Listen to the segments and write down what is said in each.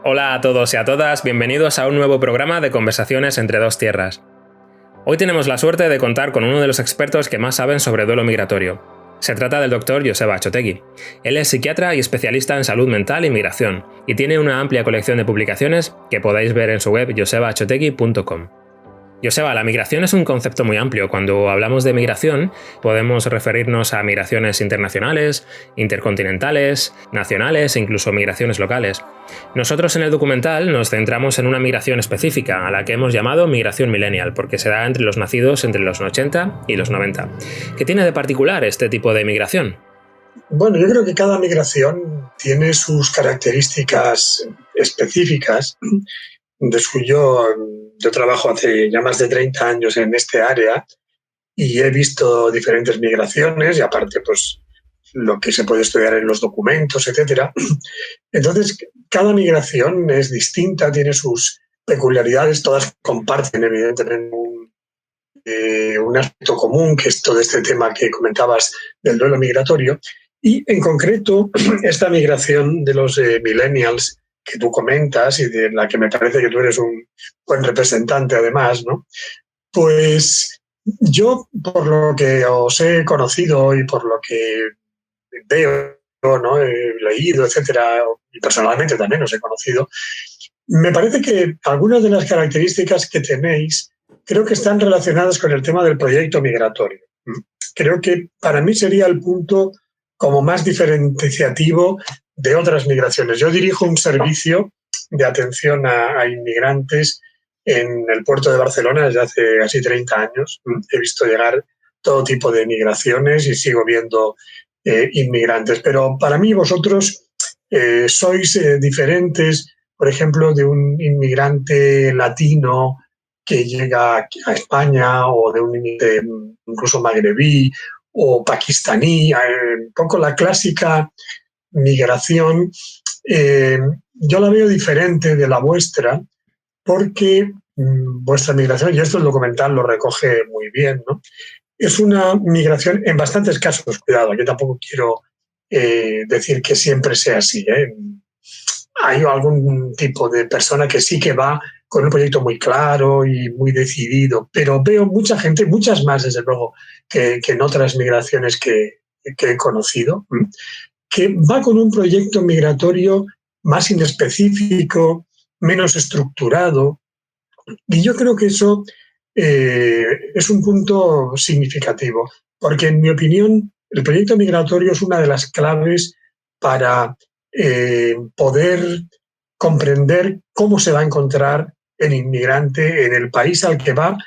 Hola a todos y a todas, bienvenidos a un nuevo programa de Conversaciones entre dos tierras. Hoy tenemos la suerte de contar con uno de los expertos que más saben sobre duelo migratorio. Se trata del doctor Joseba Achotegui. Él es psiquiatra y especialista en salud mental y migración, y tiene una amplia colección de publicaciones que podéis ver en su web josebachotegui.com. Joseba, la migración es un concepto muy amplio. Cuando hablamos de migración, podemos referirnos a migraciones internacionales, intercontinentales, nacionales e incluso migraciones locales. Nosotros en el documental nos centramos en una migración específica, a la que hemos llamado migración millennial, porque se da entre los nacidos entre los 80 y los 90. ¿Qué tiene de particular este tipo de migración? Bueno, yo creo que cada migración tiene sus características específicas. Yo trabajo hace ya más de 30 años en este área y he visto diferentes migraciones y aparte pues lo que se puede estudiar en los documentos, etcétera. Entonces, cada migración es distinta, tiene sus peculiaridades, todas comparten evidentemente un aspecto común, que es todo este tema que comentabas del duelo migratorio. Y en concreto, esta migración de los millennials que tú comentas y de la que me parece que tú eres un buen representante además, ¿no? Pues yo, por lo que os he conocido y por lo que veo, ¿no? He leído, etcétera, y personalmente también os he conocido, me parece que algunas de las características que tenéis creo que están relacionadas con el tema del proyecto migratorio. Creo que para mí sería el punto como más diferenciativo de otras migraciones. Yo dirijo un servicio de atención a inmigrantes en el puerto de Barcelona desde hace casi 30 años. He visto llegar todo tipo de migraciones y sigo viendo inmigrantes. Pero para mí vosotros sois diferentes, por ejemplo, de un inmigrante latino que llega a España o de un inmigrante incluso magrebí o pakistaní, un poco la clásica migración. Yo la veo diferente de la vuestra porque vuestra migración, y esto el documental lo recoge muy bien, ¿no? Es una migración en bastantes casos, cuidado, yo tampoco quiero decir que siempre sea así, ¿eh? Hay algún tipo de persona que sí que va con un proyecto muy claro y muy decidido, pero veo mucha gente, muchas más desde luego que en otras migraciones que he conocido, que va con un proyecto migratorio más inespecífico, menos estructurado, y yo creo que eso es un punto significativo, porque en mi opinión el proyecto migratorio es una de las claves para poder comprender cómo se va a encontrar el inmigrante en el país al que va,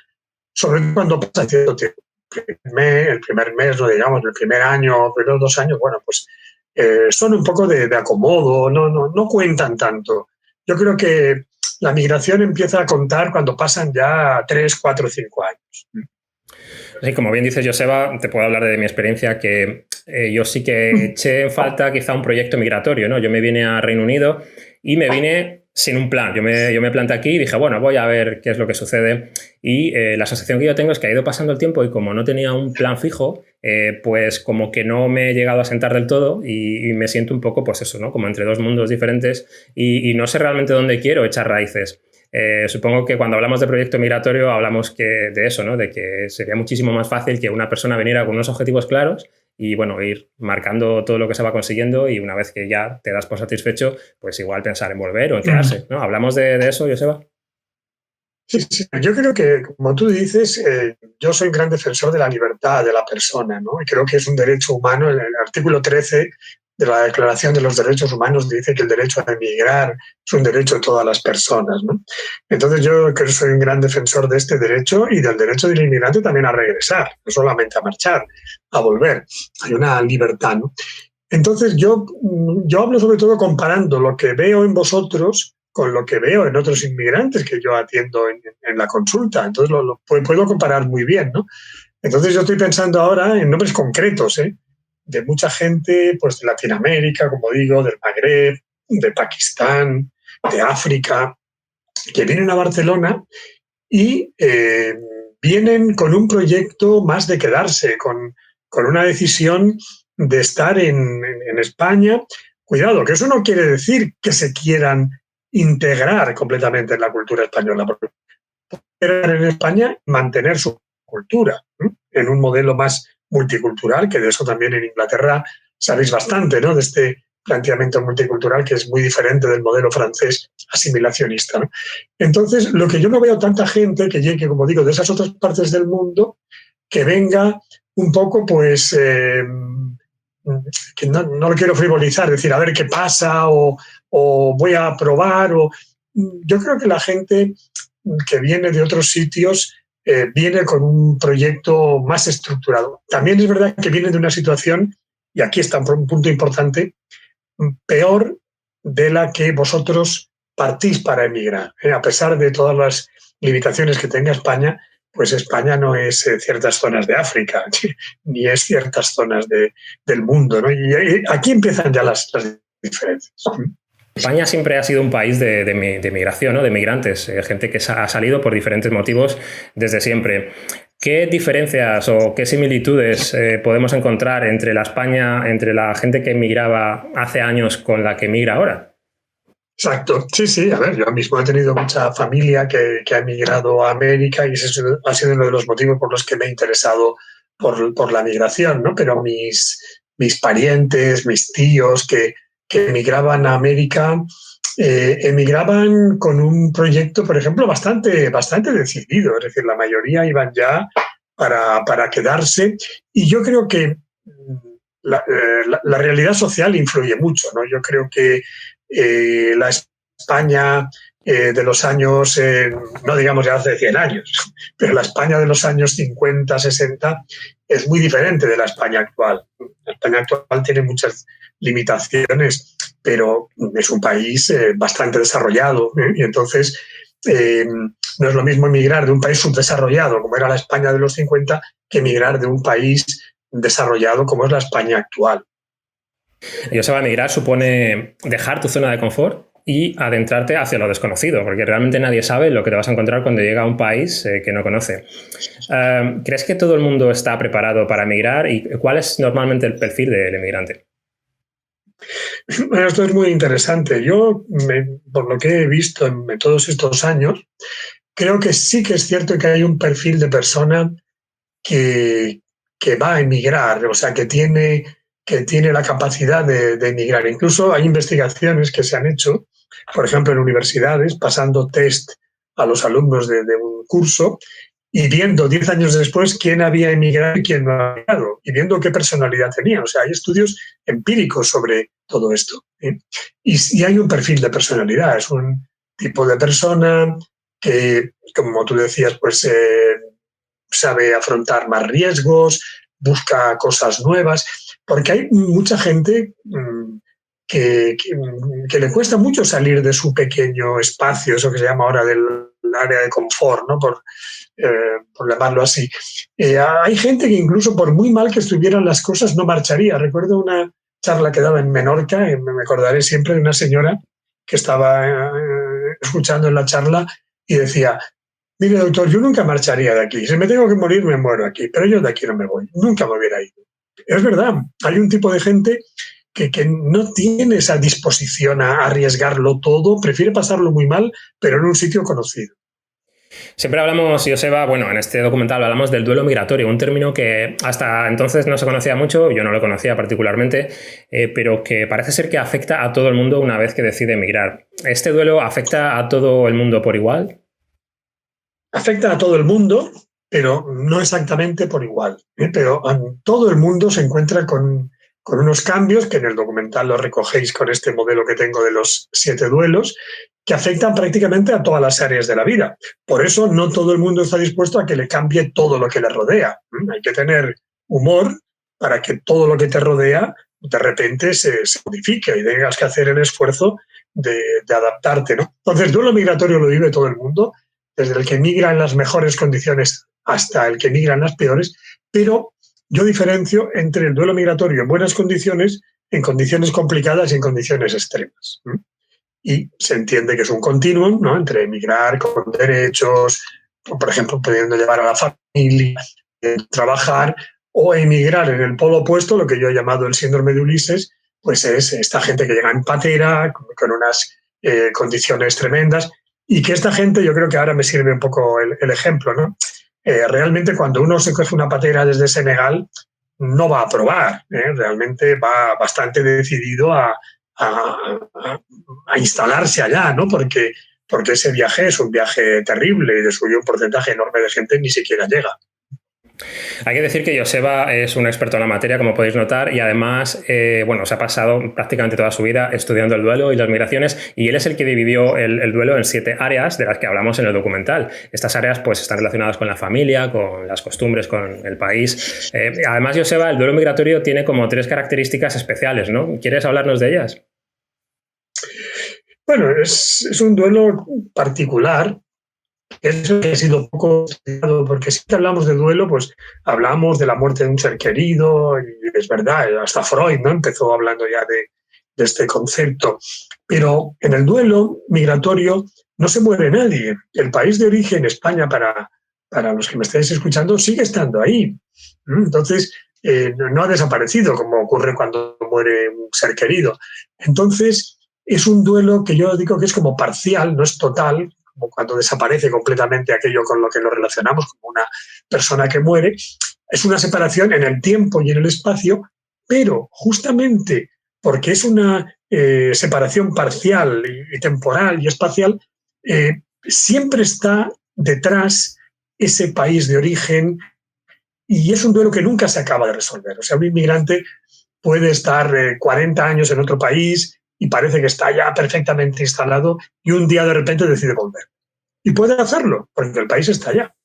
sobre todo cuando pasa cierto tiempo. El primer mes, o digamos, el primer año, los primeros 2 años, bueno, pues son un poco de acomodo, no cuentan tanto. Yo creo que la migración empieza a contar cuando pasan ya 3, 4, 5 años. Sí, como bien dices, Joseba, te puedo hablar de mi experiencia, que yo sí que eché en falta quizá un proyecto migratorio, ¿no? Yo me vine a Reino Unido y me vine sin un plan. Yo me planté aquí y dije, bueno, voy a ver qué es lo que sucede. Y la sensación que yo tengo es que ha ido pasando el tiempo y como no tenía un plan fijo, pues como que no me he llegado a sentar del todo y me siento un poco, pues eso, ¿no? Como entre dos mundos diferentes y no sé realmente dónde quiero echar raíces. Supongo que cuando hablamos de proyecto migratorio hablamos de eso, ¿no? De que sería muchísimo más fácil que una persona viniera con unos objetivos claros y, bueno, ir marcando todo lo que se va consiguiendo y una vez que ya te das por satisfecho, pues igual pensar en volver o en quedarse, ¿no? ¿Hablamos de eso, Joseba? Sí, yo creo que, como tú dices, yo soy un gran defensor de la libertad de la persona, ¿no? Y creo que es un derecho humano. El artículo 13 de la Declaración de los Derechos Humanos dice que el derecho a emigrar es un derecho de todas las personas, ¿no? Entonces yo creo que soy un gran defensor de este derecho y del derecho del inmigrante también a regresar, no solamente a marchar, a volver. Hay una libertad, ¿no? Entonces yo hablo sobre todo comparando lo que veo en vosotros con lo que veo en otros inmigrantes que yo atiendo en la consulta. Entonces lo puedo comparar muy bien, ¿no? Entonces yo estoy pensando ahora en nombres concretos, de mucha gente pues de Latinoamérica, como digo, del Magreb, de Pakistán, de África, que vienen a Barcelona y vienen con un proyecto más de quedarse, con una decisión de estar en España. Cuidado, que eso no quiere decir que se quieran integrar completamente en la cultura española, porque en España mantener su cultura, ¿no? En un modelo más multicultural, que de eso también en Inglaterra sabéis bastante, ¿no? De este planteamiento multicultural que es muy diferente del modelo francés asimilacionista, ¿no? Entonces, lo que yo no veo tanta gente que llegue, como digo, de esas otras partes del mundo, que venga un poco, pues, que no lo quiero frivolizar, decir, a ver qué pasa, o voy a probar, yo creo que la gente que viene de otros sitios viene con un proyecto más estructurado. También es verdad que viene de una situación, y aquí está un punto importante, peor de la que vosotros partís para emigrar. A pesar de todas las limitaciones que tenga España, pues España no es ciertas zonas de África, ni es ciertas zonas del mundo, ¿no? Y aquí empiezan ya las diferencias. España siempre ha sido un país de migración, ¿no? De migrantes, gente que ha salido por diferentes motivos desde siempre. ¿Qué diferencias o qué similitudes podemos encontrar entre la gente que emigraba hace años con la que emigra ahora? Exacto, sí, a ver, yo mismo he tenido mucha familia que ha emigrado a América y ese ha sido uno de los motivos por los que me he interesado por la migración, ¿no? Pero mis parientes, mis tíos que emigraban a América, emigraban con un proyecto, por ejemplo, bastante decidido, es decir, la mayoría iban ya para quedarse, y yo creo que la realidad social influye mucho, ¿no? Yo creo que la España de los años, no digamos ya hace 100 años, pero la España de los años 50, 60 es muy diferente de la España actual. La España actual tiene muchas limitaciones, pero es un país bastante desarrollado, y entonces no es lo mismo emigrar de un país subdesarrollado, como era la España de los 50, que emigrar de un país desarrollado como es la España actual. Joseba, emigrar supone dejar tu zona de confort y adentrarte hacia lo desconocido, porque realmente nadie sabe lo que te vas a encontrar cuando llega a un país que no conoce. ¿Crees que todo el mundo está preparado para emigrar y cuál es normalmente el perfil del emigrante? Bueno, esto es muy interesante. Yo, por lo que he visto en todos estos años, creo que sí que es cierto que hay un perfil de persona que va a emigrar, o sea, que tiene la capacidad de emigrar. Incluso hay investigaciones que se han hecho, por ejemplo, en universidades, pasando test a los alumnos de un curso y viendo 10 años después quién había emigrado y quién no había emigrado, y viendo qué personalidad tenía. O sea, hay estudios empíricos sobre todo esto, ¿eh? Y hay un perfil de personalidad, es un tipo de persona que, como tú decías, pues sabe afrontar más riesgos, busca cosas nuevas, porque hay mucha gente que le cuesta mucho salir de su pequeño espacio, eso que se llama ahora del área de confort, ¿no? Por llamarlo así. Hay gente que incluso por muy mal que estuvieran las cosas no marcharía. Recuerdo una charla que daba en Menorca, y me acordaré siempre de una señora que estaba escuchando en la charla y decía: mire, doctor, yo nunca marcharía de aquí. Si me tengo que morir, me muero aquí, pero yo de aquí no me voy. Nunca me hubiera ido. Es verdad, hay un tipo de gente que no tiene esa disposición a arriesgarlo todo, prefiere pasarlo muy mal, pero en un sitio conocido. Siempre hablamos, Joseba, bueno, en este documental hablamos del duelo migratorio, un término que hasta entonces no se conocía mucho, yo no lo conocía particularmente, pero que parece ser que afecta a todo el mundo una vez que decide emigrar. ¿Este duelo afecta a todo el mundo por igual? Afecta a todo el mundo, pero no exactamente por igual, ¿eh? Pero todo el mundo se encuentra con unos cambios, que en el documental los recogéis con este modelo que tengo de los 7 duelos, que afectan prácticamente a todas las áreas de la vida. Por eso no todo el mundo está dispuesto a que le cambie todo lo que le rodea. Hay que tener humor para que todo lo que te rodea de repente se modifique y tengas que hacer el esfuerzo de adaptarte, ¿no? Entonces, el duelo migratorio lo vive todo el mundo, desde el que migra en las mejores condiciones hasta el que migra en las peores, pero yo diferencio entre el duelo migratorio en buenas condiciones, en condiciones complicadas y en condiciones extremas. Y se entiende que es un continuum, ¿no?, entre emigrar con derechos, por ejemplo, pudiendo llevar a la familia, trabajar, o emigrar en el polo opuesto, lo que yo he llamado el síndrome de Ulises, pues es esta gente que llega en patera, con unas condiciones tremendas, y que esta gente, yo creo que ahora me sirve un poco el ejemplo, ¿no? Realmente cuando uno se coge una patera desde Senegal, no va a probar, realmente va bastante decidido a instalarse allá, ¿no? Porque ese viaje es un viaje terrible y de suyo un porcentaje enorme de gente ni siquiera llega. Hay que decir que Joseba es un experto en la materia, como podéis notar, y además, se ha pasado prácticamente toda su vida estudiando el duelo y las migraciones, y él es el que dividió el duelo en 7 áreas de las que hablamos en el documental. Estas áreas pues están relacionadas con la familia, con las costumbres, con el país. Además, Joseba, el duelo migratorio tiene como 3 características especiales, ¿no? ¿Quieres hablarnos de ellas? Bueno, es un duelo particular. Eso que ha sido poco estudiado, porque si hablamos de duelo, pues hablamos de la muerte de un ser querido, y es verdad, hasta Freud, ¿no?, empezó hablando ya de este concepto. Pero en el duelo migratorio no se muere nadie. El país de origen, España, para los que me estéis escuchando, sigue estando ahí. Entonces, no ha desaparecido, como ocurre cuando muere un ser querido. Entonces, es un duelo que yo digo que es como parcial, no es total, como cuando desaparece completamente aquello con lo que nos relacionamos, como una persona que muere. Es una separación en el tiempo y en el espacio, pero justamente porque es una separación parcial y temporal y espacial, siempre está detrás ese país de origen, y es un duelo que nunca se acaba de resolver. O sea, un inmigrante puede estar 40 años en otro país y parece que está ya perfectamente instalado, y un día de repente decide volver. Y puede hacerlo, porque el país está allá.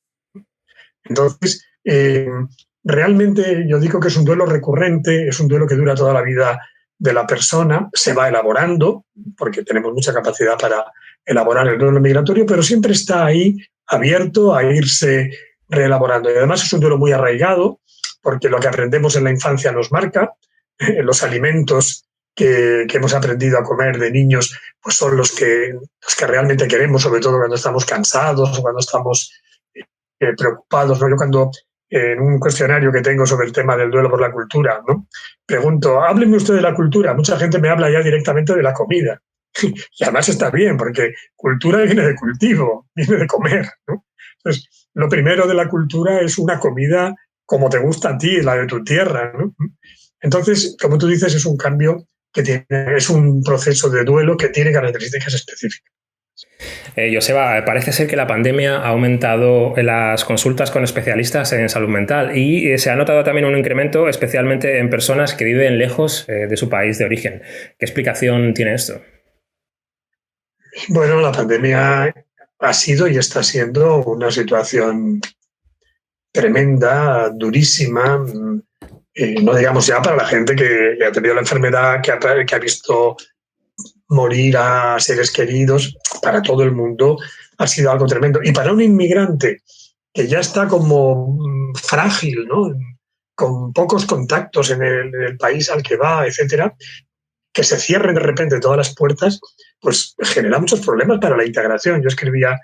Entonces, realmente yo digo que es un duelo recurrente, es un duelo que dura toda la vida de la persona, se va elaborando, porque tenemos mucha capacidad para elaborar el duelo migratorio, pero siempre está ahí abierto a irse reelaborando. Y además es un duelo muy arraigado, porque lo que aprendemos en la infancia nos marca, los alimentos que hemos aprendido a comer de niños pues son los que realmente queremos, sobre todo cuando estamos cansados o cuando estamos preocupados, ¿no? Yo cuando en un cuestionario que tengo sobre el tema del duelo por la cultura, ¿no?, pregunto, hábleme usted de la cultura. Mucha gente me habla ya directamente de la comida. Y además está bien, porque cultura viene de cultivo, viene de comer, ¿no? Entonces, lo primero de la cultura es una comida como te gusta a ti, la de tu tierra, ¿no? Entonces, como tú dices, es un cambio es un proceso de duelo que tiene características específicas. Joseba, parece ser que la pandemia ha aumentado las consultas con especialistas en salud mental y se ha notado también un incremento, especialmente en personas que viven lejos de su país de origen. ¿Qué explicación tiene esto? Bueno, la pandemia ha sido y está siendo una situación tremenda, durísima, no digamos ya para la gente que ha tenido la enfermedad, que ha visto morir a seres queridos. Para todo el mundo ha sido algo tremendo. Y para un inmigrante que ya está como frágil, ¿no?, con pocos contactos en el país al que va, etcétera, que se cierren de repente todas las puertas, pues genera muchos problemas para la integración. Yo escribía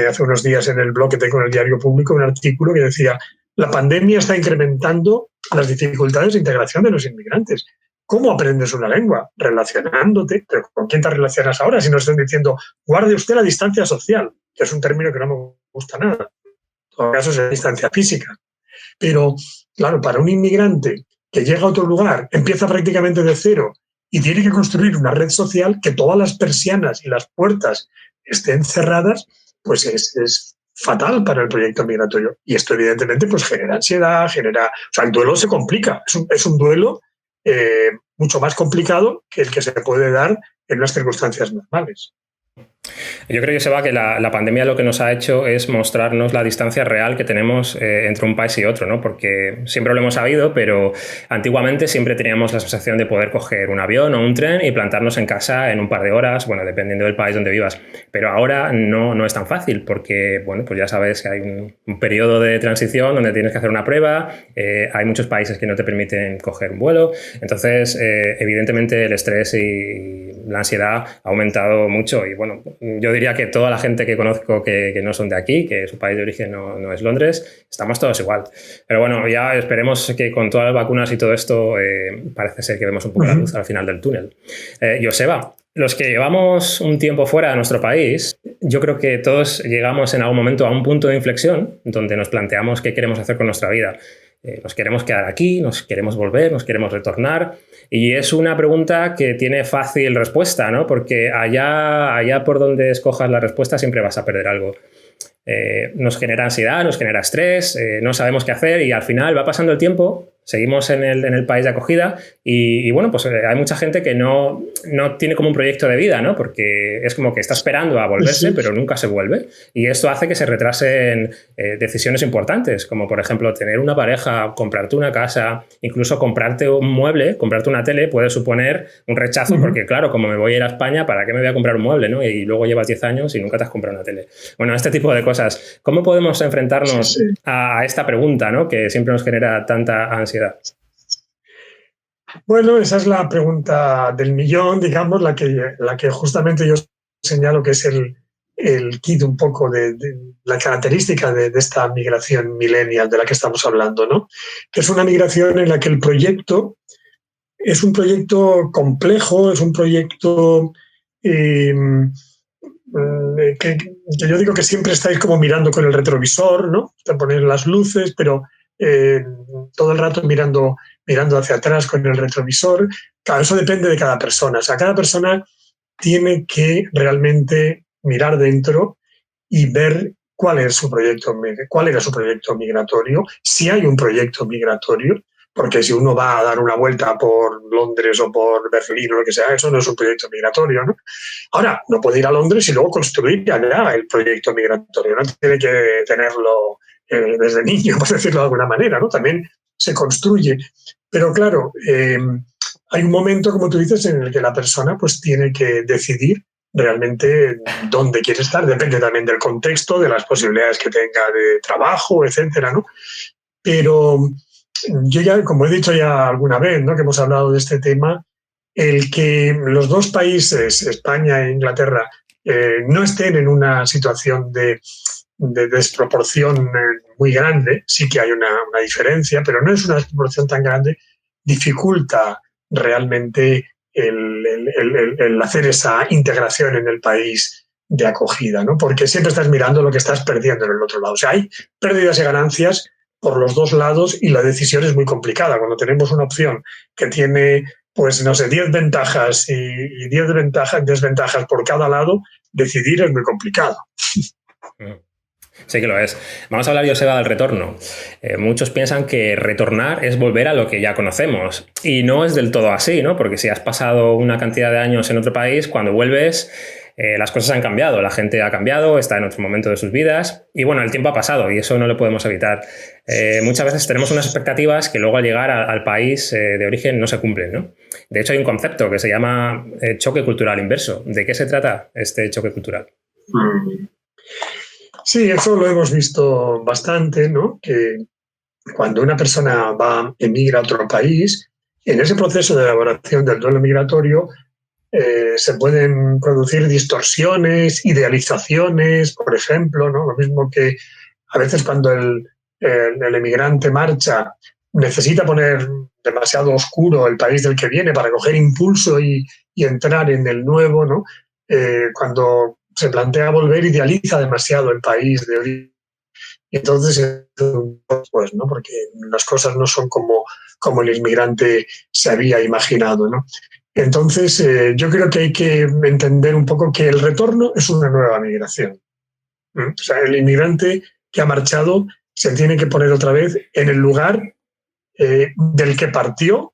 hace unos días en el blog que tengo en el Diario Público un artículo que decía: la pandemia está incrementando las dificultades de integración de los inmigrantes. ¿Cómo aprendes una lengua? Relacionándote. ¿Pero con quién te relacionas ahora? Si nos están diciendo, guarde usted la distancia social, que es un término que no me gusta nada. En todo caso, es la distancia física. Pero, claro, para un inmigrante que llega a otro lugar, empieza prácticamente de cero y tiene que construir una red social, que todas las persianas y las puertas estén cerradas, pues es fatal para el proyecto migratorio. Y esto, evidentemente, pues genera ansiedad, o sea, el duelo se complica. Es un duelo mucho más complicado que el que se puede dar en unas circunstancias normales. Yo creo, Joseba, que la pandemia lo que nos ha hecho es mostrarnos la distancia real que tenemos entre un país y otro, ¿no? Porque siempre lo hemos sabido, pero antiguamente siempre teníamos la sensación de poder coger un avión o un tren y plantarnos en casa en un par de horas, bueno, dependiendo del país donde vivas. Pero ahora no es tan fácil, porque, bueno, pues ya sabes que hay un periodo de transición donde tienes que hacer una prueba, hay muchos países que no te permiten coger un vuelo, entonces, evidentemente, el estrés y la ansiedad ha aumentado mucho y, bueno, yo diría que toda la gente que conozco que no son de aquí, que su país de origen no es Londres, estamos todos igual. Pero bueno, ya esperemos que con todas las vacunas y todo esto parece ser que vemos un poco la luz al final del túnel. Joseba, Los que llevamos un tiempo fuera de nuestro país, yo creo que todos llegamos en algún momento a un punto de inflexión donde nos planteamos qué queremos hacer con nuestra vida. ¿Nos queremos quedar aquí? ¿Nos queremos volver? ¿Nos queremos retornar? Y es una pregunta que tiene fácil respuesta, ¿no? Porque allá por donde escojas la respuesta siempre vas a perder algo. Nos genera ansiedad, nos genera estrés, no sabemos qué hacer y al final va pasando el tiempo, seguimos en el país de acogida y bueno, pues hay mucha gente que no tiene como un proyecto de vida, ¿no? Porque es como que está esperando a volverse, sí, pero nunca se vuelve. Y esto hace que se retrasen decisiones importantes, como por ejemplo tener una pareja, comprarte una casa, incluso comprarte un mueble, comprarte una tele puede suponer un rechazo porque claro, como me voy a ir a España, ¿para qué me voy a comprar un mueble, ¿no? Y luego llevas 10 años y nunca te has comprado una tele. Bueno, este tipo de cosas. ¿Cómo podemos enfrentarnos a esta pregunta, ¿no? Que siempre nos genera tanta ansiedad? Bueno, esa es la pregunta del millón, digamos, la que justamente yo señalo que es el kit un poco de la característica de esta migración millennial de la que estamos hablando, ¿no? Que es una migración en la que el proyecto es un proyecto complejo, es un proyecto que yo digo que siempre estáis como mirando con el retrovisor, ¿no? Te ponen las luces, pero todo el rato mirando hacia atrás con el retrovisor. Claro, eso depende de cada persona. O sea, cada persona tiene que realmente mirar dentro y ver cuál era su proyecto migratorio, si hay un proyecto migratorio, porque si uno va a dar una vuelta por Londres o por Berlín o lo que sea, eso no es un proyecto migratorio, ¿no? Ahora, no puede ir a Londres y luego construir allá el proyecto migratorio, no tiene que tenerlo desde niño, por decirlo de alguna manera, ¿no? También se construye. Pero claro, hay un momento, como tú dices, en el que la persona pues tiene que decidir realmente dónde quiere estar. Depende también del contexto, de las posibilidades que tenga de trabajo, etcétera, ¿no? Pero yo ya, como he dicho ya alguna vez, ¿no? Que hemos hablado de este tema, el que los dos países, España e Inglaterra, no estén en una situación de desproporción muy grande, sí que hay una diferencia, pero no es una desproporción tan grande, dificulta realmente el hacer esa integración en el país de acogida, ¿no? Porque siempre estás mirando lo que estás perdiendo en el otro lado. O sea, hay pérdidas y ganancias por los dos lados y la decisión es muy complicada. Cuando tenemos una opción que tiene, pues no sé, 10 ventajas y 10 desventajas por cada lado, decidir es muy complicado. Sí que lo es. Vamos a hablar, Joseba, del retorno. Muchos piensan que retornar es volver a lo que ya conocemos. Y no es del todo así, ¿no? Porque si has pasado una cantidad de años en otro país, cuando vuelves, las cosas han cambiado. La gente ha cambiado, está en otro momento de sus vidas. Y bueno, el tiempo ha pasado y eso no lo podemos evitar. Muchas veces tenemos unas expectativas que luego al llegar al país de origen no se cumplen, ¿no? De hecho, hay un concepto que se llama choque cultural inverso. ¿De qué se trata este choque cultural? Sí, eso lo hemos visto bastante, ¿no? Que cuando una persona emigra a otro país, en ese proceso de elaboración del duelo migratorio se pueden producir distorsiones, idealizaciones, por ejemplo, ¿no? Lo mismo que a veces cuando el emigrante marcha necesita poner demasiado oscuro el país del que viene para coger impulso y entrar en el nuevo, ¿no? Cuando se plantea volver, idealiza demasiado el país de origen. Y entonces, pues, ¿no? Porque las cosas no son como el inmigrante se había imaginado, ¿no? Entonces, yo creo que hay que entender un poco que el retorno es una nueva migración. O sea, el inmigrante que ha marchado se tiene que poner otra vez en el lugar del que partió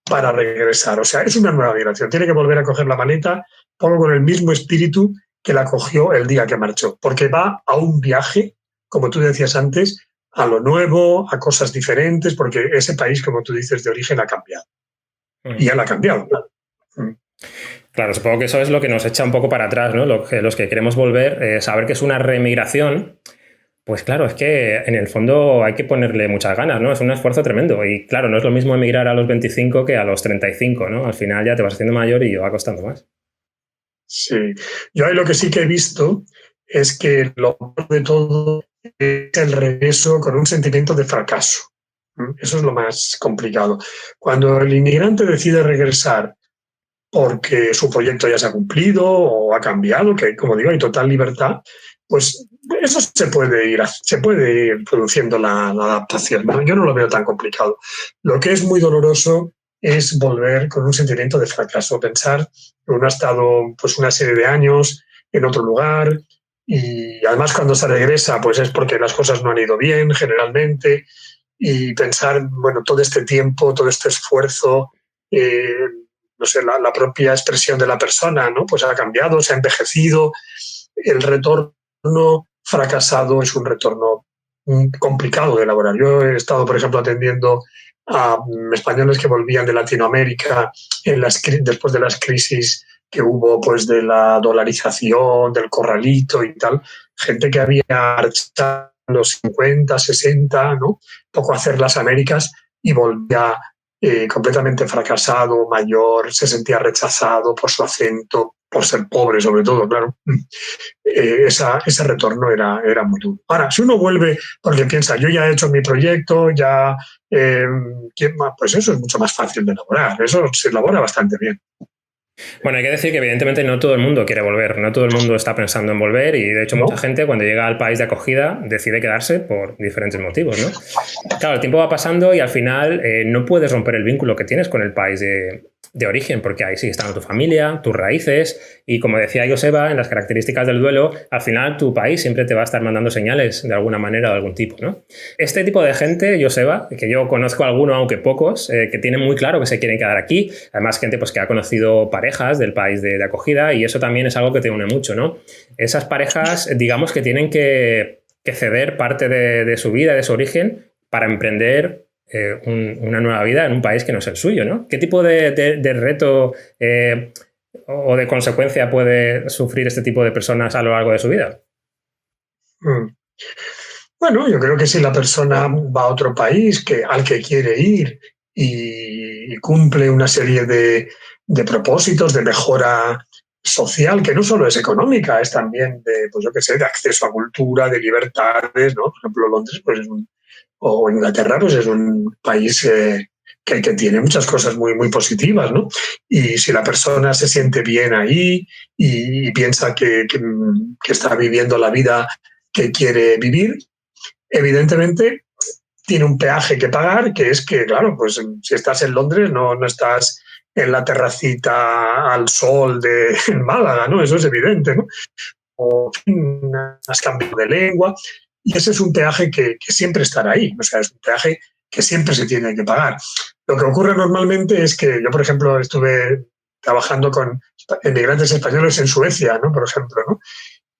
para regresar. O sea, es una nueva migración. Tiene que volver a coger la maleta, pongo con el mismo espíritu que la cogió el día que marchó, porque va a un viaje, como tú decías antes, a lo nuevo, a cosas diferentes, porque ese país, como tú dices, de origen ha cambiado. Y ya la ha cambiado. Claro, supongo que eso es lo que nos echa un poco para atrás, ¿no? Los que queremos volver, saber que es una remigración, pues claro, es que en el fondo hay que ponerle muchas ganas, ¿no? Es un esfuerzo tremendo. Y claro, no es lo mismo emigrar a los 25 que a los 35, ¿no? Al final ya te vas haciendo mayor y va costando más. Sí, yo ahí lo que sí que he visto es que lo peor de todo es el regreso con un sentimiento de fracaso. Eso es lo más complicado. Cuando el inmigrante decide regresar porque su proyecto ya se ha cumplido o ha cambiado, que como digo, hay total libertad, pues eso se puede ir produciendo la adaptación, ¿no? Yo no lo veo tan complicado. Lo que es muy doloroso es volver con un sentimiento de fracaso, pensar que uno ha estado pues una serie de años en otro lugar y además cuando se regresa pues es porque las cosas no han ido bien generalmente y pensar, bueno, todo este tiempo, todo este esfuerzo, eh, no sé, la propia expresión de la persona, ¿no? Pues ha cambiado, se ha envejecido, el retorno fracasado es un retorno complicado de elaborar. Yo he estado, por ejemplo, atendiendo a españoles que volvían de Latinoamérica después de las crisis que hubo pues de la dolarización, del corralito y tal, gente que había marchado en los 50, 60, ¿no? Poco a hacer las Américas y volvía completamente fracasado, mayor, se sentía rechazado por su acento, por ser pobre sobre todo, claro. Ese retorno era muy duro. Ahora, si uno vuelve porque piensa, yo ya he hecho mi proyecto, ya, ¿quién más? Pues eso es mucho más fácil de elaborar, eso se elabora bastante bien. Bueno, hay que decir que evidentemente no todo el mundo quiere volver, no todo el mundo está pensando en volver y de hecho mucha ¿No? gente cuando llega al país de acogida decide quedarse por diferentes motivos, ¿no? Claro, el tiempo va pasando y al final no puedes romper el vínculo que tienes con el país de origen porque ahí sigue estando tu familia, tus raíces y como decía Joseba, en las características del duelo, al final tu país siempre te va a estar mandando señales de alguna manera o de algún tipo, ¿no? Este tipo de gente, Joseba, que yo conozco alguno, aunque pocos, que tienen muy claro que se quieren quedar aquí, además gente pues, que ha conocido parejas del país de acogida y eso también es algo que te une mucho, ¿no? Esas parejas, digamos que tienen que ceder parte de su vida, de su origen, para emprender una nueva vida en un país que no es el suyo, ¿no? ¿Qué tipo de reto o de consecuencia puede sufrir este tipo de personas a lo largo de su vida? Bueno, yo creo que si la persona va a otro país al que quiere ir y cumple una serie de propósitos de mejora social, que no solo es económica, es también de, pues yo qué sé, de acceso a cultura, de libertades, ¿no? Por ejemplo, Londres, pues o Inglaterra, pues es un país que tiene muchas cosas muy, muy positivas, ¿no? Y si la persona se siente bien ahí y piensa que está viviendo la vida que quiere vivir, evidentemente tiene un peaje que pagar, que es que, claro, pues si estás en Londres no estás en la terracita al sol de en Málaga, ¿no? Eso es evidente, ¿no? O has cambiado de lengua, y ese es un peaje que siempre estará ahí, o sea, es un peaje que siempre se tiene que pagar. Lo que ocurre normalmente es que yo, por ejemplo, estuve trabajando con inmigrantes españoles en Suecia, ¿no? Por ejemplo, ¿no?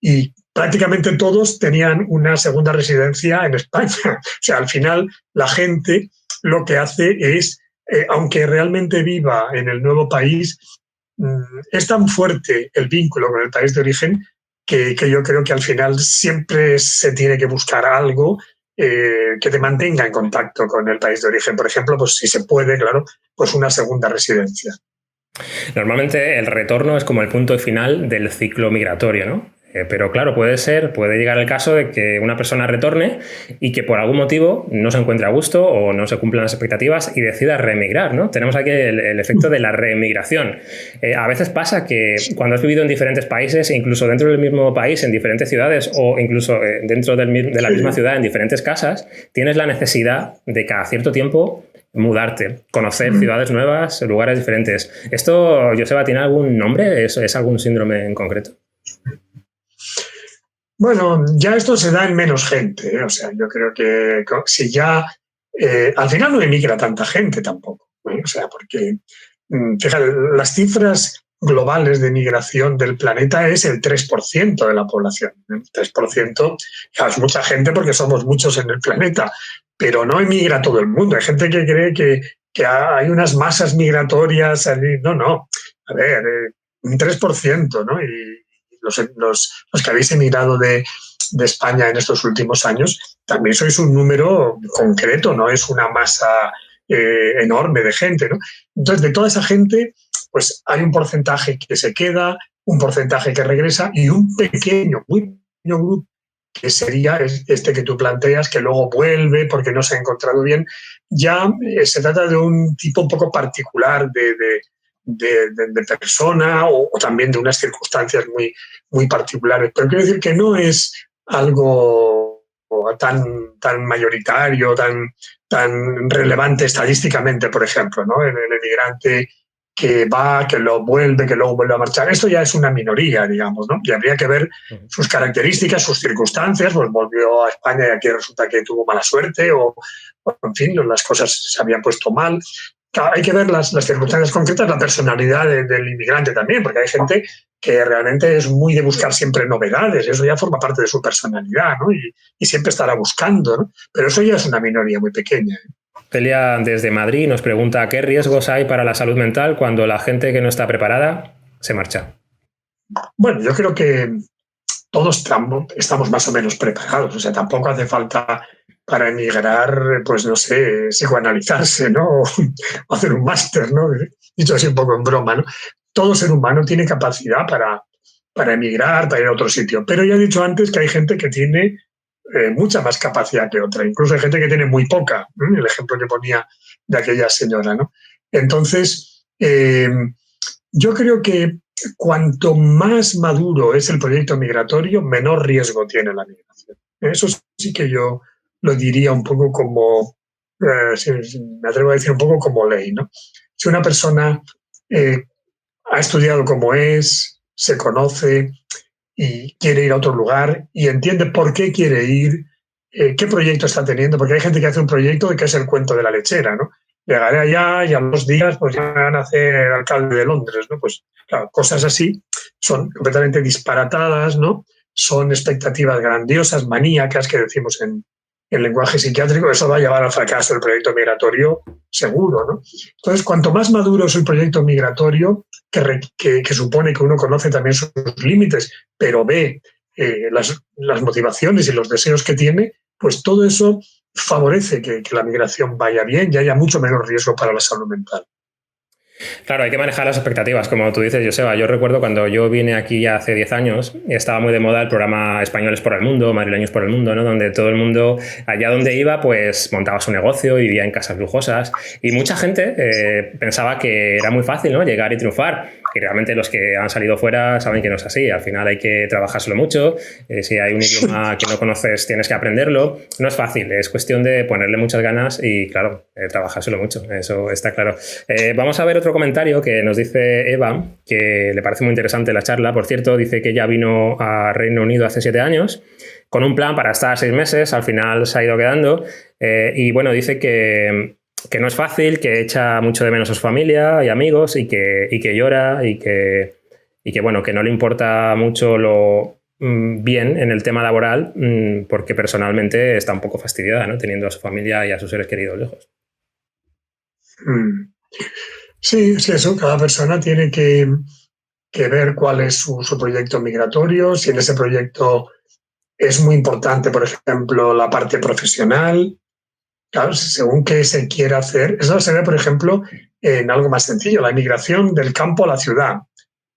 Y prácticamente todos tenían una segunda residencia en España. O sea, al final la gente lo que hace es, aunque realmente viva en el nuevo país, es tan fuerte el vínculo con el país de origen que yo creo que al final siempre se tiene que buscar algo que te mantenga en contacto con el país de origen. Por ejemplo, pues si se puede, claro, pues una segunda residencia. Normalmente el retorno es como el punto final del ciclo migratorio, ¿no? Pero claro, puede llegar el caso de que una persona retorne y que por algún motivo no se encuentre a gusto o no se cumplan las expectativas y decida reemigrar, ¿no? Tenemos aquí el efecto de la reemigración. A veces pasa que cuando has vivido en diferentes países, incluso dentro del mismo país, en diferentes ciudades o incluso dentro de la misma ciudad, en diferentes casas, tienes la necesidad de cada cierto tiempo mudarte, conocer ciudades nuevas, lugares diferentes. ¿Esto, Joseba, tiene algún nombre? ¿Es algún síndrome en concreto? Bueno, ya esto se da en menos gente, ¿eh? O sea, yo creo que si ya al final no emigra tanta gente tampoco, ¿eh? O sea, porque fíjate, las cifras globales de migración del planeta es el 3% de la población. El 3%, claro, es mucha gente porque somos muchos en el planeta, pero no emigra todo el mundo. Hay gente que cree que hay unas masas migratorias. No, no. A ver, un 3%, ¿no? Y los que habéis emigrado de España en estos últimos años, también sois un número concreto, no es una masa enorme de gente, ¿no? Entonces, de toda esa gente, pues hay un porcentaje que se queda, un porcentaje que regresa y un pequeño, muy pequeño grupo que sería este que tú planteas, que luego vuelve porque no se ha encontrado bien. Ya se trata de un tipo un poco particular de persona o también de unas circunstancias muy, muy particulares. Pero quiero decir que no es algo tan mayoritario, tan relevante estadísticamente, por ejemplo, ¿no? El emigrante que va, que lo vuelve, que luego vuelve a marchar. Esto ya es una minoría, digamos, ¿no? Y habría que ver sus características, sus circunstancias, pues volvió a España y aquí resulta que tuvo mala suerte o en fin, las cosas se habían puesto mal. Hay que ver las circunstancias concretas, la personalidad del inmigrante también, porque hay gente que realmente es muy de buscar siempre novedades, eso ya forma parte de su personalidad, ¿no? Y siempre estará buscando, ¿no? Pero eso ya es una minoría muy pequeña. Celia desde Madrid nos pregunta ¿qué riesgos hay para la salud mental cuando la gente que no está preparada se marcha? Bueno, yo creo que todos estamos más o menos preparados, o sea, tampoco hace falta para emigrar, pues no sé, psicoanalizarse, ¿no? O hacer un máster, ¿no? Dicho así un poco en broma, ¿no? Todo ser humano tiene capacidad para emigrar, para ir a otro sitio. Pero ya he dicho antes que hay gente que tiene mucha más capacidad que otra. Incluso hay gente que tiene muy poca. El ejemplo que ponía de aquella señora, ¿no? Entonces, yo creo que cuanto más maduro es el proyecto migratorio, menor riesgo tiene la migración. Eso sí que yo lo diría un poco como, me atrevo a decir un poco como ley, ¿no? Si una persona ha estudiado como es, se conoce y quiere ir a otro lugar y entiende por qué quiere ir, qué proyecto está teniendo, porque hay gente que hace un proyecto que es el cuento de la lechera, ¿no? Llegaré allá y a los días pues ya me van a hacer alcalde de Londres, ¿no? Pues claro, cosas así son completamente disparatadas, ¿no? Son expectativas grandiosas, maníacas, que decimos en lenguaje psiquiátrico. Eso va a llevar al fracaso del proyecto migratorio seguro, ¿no? Entonces, cuanto más maduro es el proyecto migratorio, que supone que uno conoce también sus límites, pero ve las motivaciones y los deseos que tiene, pues todo eso favorece que la migración vaya bien y haya mucho menos riesgo para la salud mental. Claro, hay que manejar las expectativas, como tú dices, Joseba. Yo recuerdo cuando yo vine aquí ya hace 10 años, estaba muy de moda el programa Españoles por el Mundo, Madrileños por el Mundo, ¿no? Donde todo el mundo, allá donde iba, pues montaba su negocio, vivía en casas lujosas y mucha gente pensaba que era muy fácil, ¿no? Llegar y triunfar. Y realmente los que han salido fuera saben que no es así. Al final hay que trabajárselo mucho. Si hay un idioma que no conoces, tienes que aprenderlo. No es fácil, es cuestión de ponerle muchas ganas y, claro, trabajárselo mucho. Eso está claro. Vamos a ver otro comentario que nos dice Eva, que le parece muy interesante la charla. Por cierto, dice que ella vino a Reino Unido hace 7 años con un plan para estar 6 meses. Al final se ha ido quedando. Y bueno, dice que no es fácil, que echa mucho de menos a su familia y amigos y que llora y que bueno, que no le importa mucho lo bien en el tema laboral porque personalmente está un poco fastidiada, ¿no? Teniendo a su familia y a sus seres queridos lejos. Sí, es eso. Cada persona tiene que ver cuál es su proyecto migratorio, si en ese proyecto es muy importante, por ejemplo, la parte profesional. Claro, según qué se quiera hacer. Eso se ve, por ejemplo, en algo más sencillo, la migración del campo a la ciudad.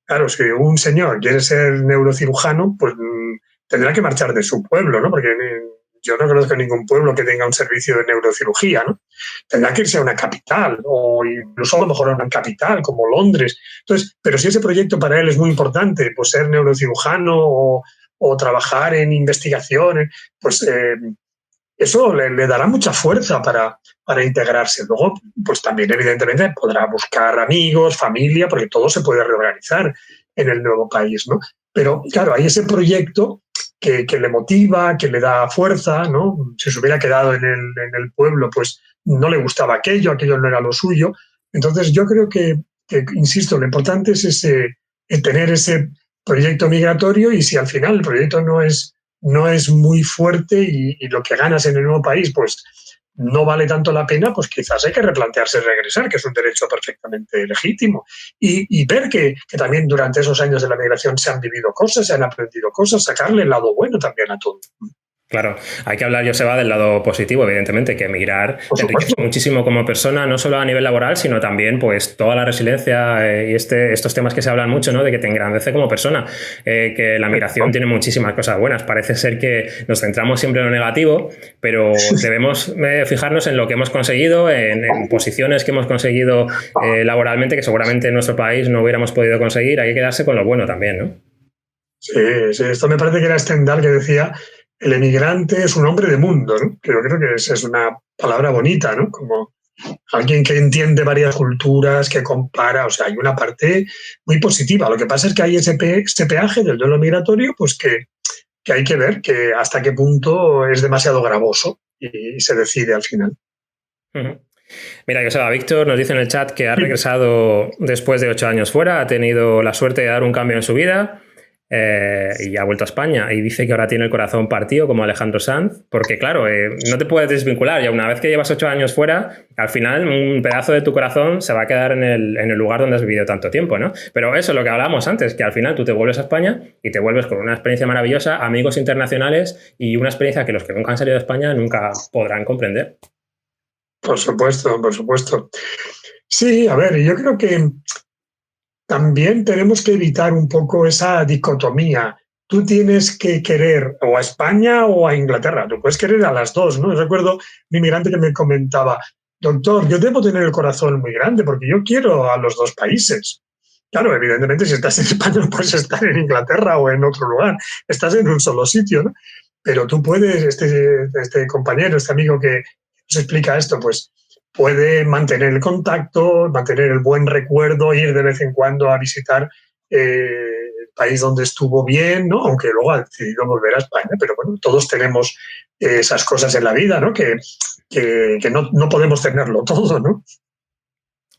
Claro, si un señor quiere ser neurocirujano, pues tendrá que marchar de su pueblo, ¿no? Porque yo no conozco ningún pueblo que tenga un servicio de neurocirugía, ¿no? Tendrá que irse a una capital o incluso a lo mejor a una capital como Londres. Entonces, pero si ese proyecto para él es muy importante, pues ser neurocirujano o trabajar en investigación, pues eso le dará mucha fuerza para integrarse. Luego, pues también evidentemente podrá buscar amigos, familia, porque todo se puede reorganizar en el nuevo país, ¿no? Pero claro, hay ese proyecto que le motiva, que le da fuerza, ¿no? Si se hubiera quedado en el pueblo, pues no le gustaba aquello no era lo suyo. Entonces yo creo que insisto, lo importante es tener ese proyecto migratorio y si al final el proyecto no es muy fuerte y lo que ganas en el nuevo país pues no vale tanto la pena, pues quizás hay que replantearse regresar, que es un derecho perfectamente legítimo. Y ver que también durante esos años de la migración se han vivido cosas, se han aprendido cosas, sacarle el lado bueno también a todo. Claro, hay que hablar, Joseba, del lado positivo, evidentemente, que emigrar te enriquece muchísimo como persona, no solo a nivel laboral, sino también pues toda la resiliencia y estos temas que se hablan mucho, ¿no? De que te engrandece como persona, que la migración tiene muchísimas cosas buenas. Parece ser que nos centramos siempre en lo negativo, pero debemos fijarnos en lo que hemos conseguido, en posiciones que hemos conseguido laboralmente, que seguramente en nuestro país no hubiéramos podido conseguir. Hay que quedarse con lo bueno también, ¿no? Sí, sí, esto me parece que era Stendhal que decía: el emigrante es un hombre de mundo, ¿no? Pero creo que es una palabra bonita, ¿no? Como alguien que entiende varias culturas, que compara, o sea, hay una parte muy positiva. Lo que pasa es que hay ese peaje del duelo migratorio, pues que hay que ver que hasta qué punto es demasiado gravoso y se decide al final. Uh-huh. Mira, Joseba, Víctor nos dice en el chat que ha regresado después de 8 años fuera, ha tenido la suerte de dar un cambio en su vida. Y ha vuelto a España y dice que ahora tiene el corazón partido como Alejandro Sanz, porque claro, no te puedes desvincular, ya una vez que llevas 8 años fuera, al final un pedazo de tu corazón se va a quedar en el lugar donde has vivido tanto tiempo, ¿no? Pero eso es lo que hablábamos antes, que al final tú te vuelves a España y te vuelves con una experiencia maravillosa, amigos internacionales y una experiencia que los que nunca han salido de España nunca podrán comprender. Por supuesto, por supuesto. Sí, a ver, yo creo que también tenemos que evitar un poco esa dicotomía. Tú tienes que querer o a España o a Inglaterra. Tú puedes querer a las dos, ¿no? Yo recuerdo un inmigrante que me comentaba: doctor, yo debo tener el corazón muy grande porque yo quiero a los dos países. Claro, evidentemente, si estás en España no puedes estar en Inglaterra o en otro lugar. Estás en un solo sitio, ¿no? Pero tú puedes, este compañero, este amigo que nos explica esto, pues puede mantener el contacto, mantener el buen recuerdo, ir de vez en cuando a visitar el país donde estuvo bien, ¿no? Aunque luego ha decidido volver a España. Pero bueno, todos tenemos esas cosas en la vida, ¿no? Que no podemos tenerlo todo, ¿no?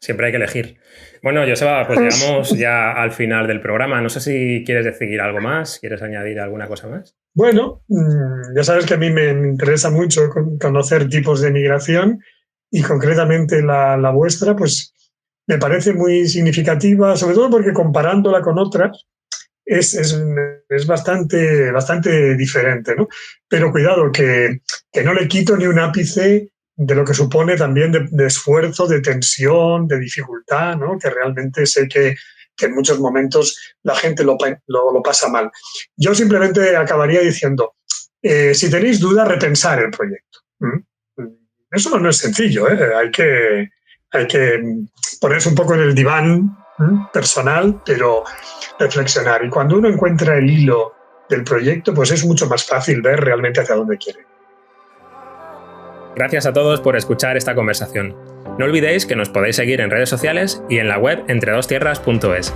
Siempre hay que elegir. Bueno, Joseba, pues llegamos ya al final del programa. No sé si quieres decir algo más, ¿quieres añadir alguna cosa más? Bueno, ya sabes que a mí me interesa mucho conocer tipos de migración y concretamente la vuestra, pues me parece muy significativa, sobre todo porque comparándola con otras es bastante diferente, ¿no? Pero cuidado, que no le quito ni un ápice de lo que supone también de esfuerzo, de tensión, de dificultad, ¿no? Que realmente sé que en muchos momentos la gente lo pasa mal. Yo simplemente acabaría diciendo, si tenéis duda, repensar el proyecto. Eso no es sencillo, ¿eh? Hay que ponerse un poco en el diván personal, pero reflexionar. Y cuando uno encuentra el hilo del proyecto, pues es mucho más fácil ver realmente hacia dónde quiere. Gracias a todos por escuchar esta conversación. No olvidéis que nos podéis seguir en redes sociales y en la web entredostierras.es.